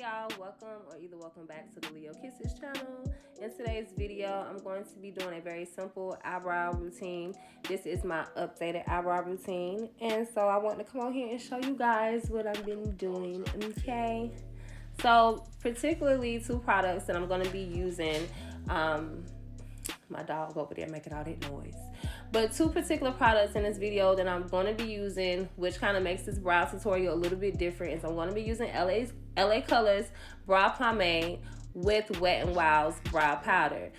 y'all, welcome or either welcome back to the Leo Kisses channel. In today's video, I'm going to be doing a very simple eyebrow routine. This is my updated eyebrow routine, and so I want to come on here and show you guys what I've been doing, okay? So particularly two products that I'm going to be using. My dog over there making all that noise. But two particular products in this video that I'm going to be using, which kind of makes this brow tutorial a little bit different, is I'm going to be using LA Colors Brow Pomade with Wet n Wild's Brow Powder.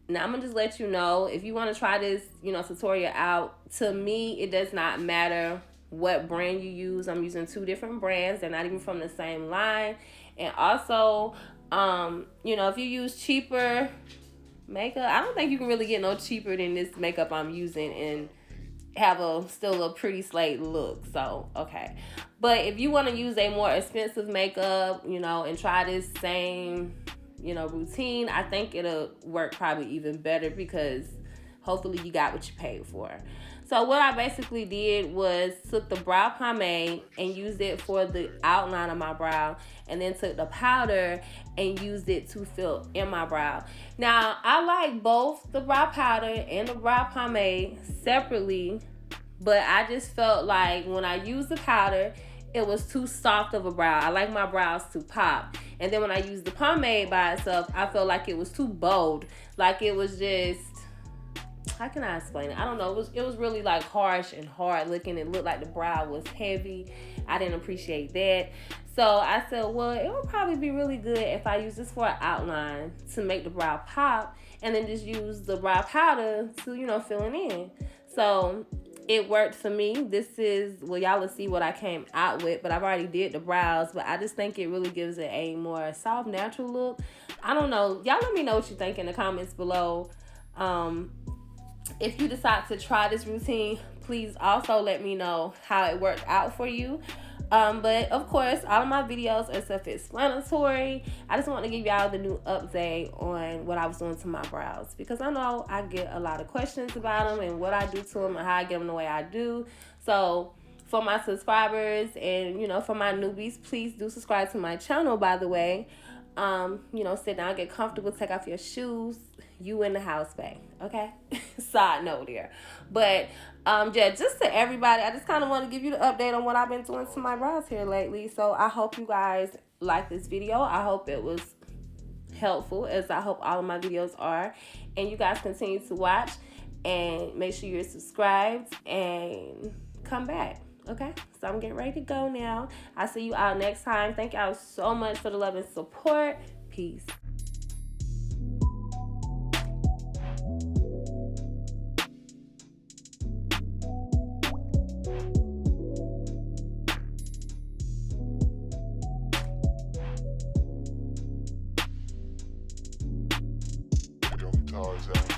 Now I'm going to just let you know, if you want to try this, tutorial out, to me, it does not matter what brand you use. I'm using two different brands. They're not even from the same line. And also, if you use cheaper makeup, I don't think you can really get no cheaper than this makeup I'm using and have still a pretty slate look. So okay, but if you want to use a more expensive makeup, and try this same routine, I think it'll work probably even better, because hopefully you got what you paid for. So what I basically did was took the brow pomade and used it for the outline of my brow, and then took the powder and used it to fill in my brow. Now, I like both the brow powder and the brow pomade separately, but I just felt like when I used the powder, it was too soft of a brow. I like my brows to pop. And then when I used the pomade by itself, I felt like it was too bold. Like it was just, how can I explain it? I don't know. It was really like harsh and hard looking. It looked like the brow was heavy. I didn't appreciate that. So I said, well, it would probably be really good if I use this for an outline to make the brow pop, and then just use the brow powder to, fill it in. So it worked for me. This is, well, y'all will see what I came out with, but I've already did the brows, but I just think it really gives it a more soft, natural look. I don't know. Y'all let me know what you think in the comments below. If you decide to try this routine, please also let me know how it worked out for you. But of course, all of my videos are self-explanatory. I just want to give y'all the new update on what I was doing to my brows, because I know I get a lot of questions about them and what I do to them and how I get them the way I do. So for my subscribers and, for my newbies, please do subscribe to my channel, by the way. Sit down, get comfortable, take off your shoes. You in the house, babe. Okay? Side note there. But just to everybody, I just kind of want to give you the update on what I've been doing to my brows here lately. So I hope you guys like this video. I hope it was helpful, as I hope all of my videos are. And you guys continue to watch, and make sure you're subscribed and come back. Okay, so I'm getting ready to go now. I'll see you all next time. Thank y'all so much for the love and support. Peace. Young Tarzan.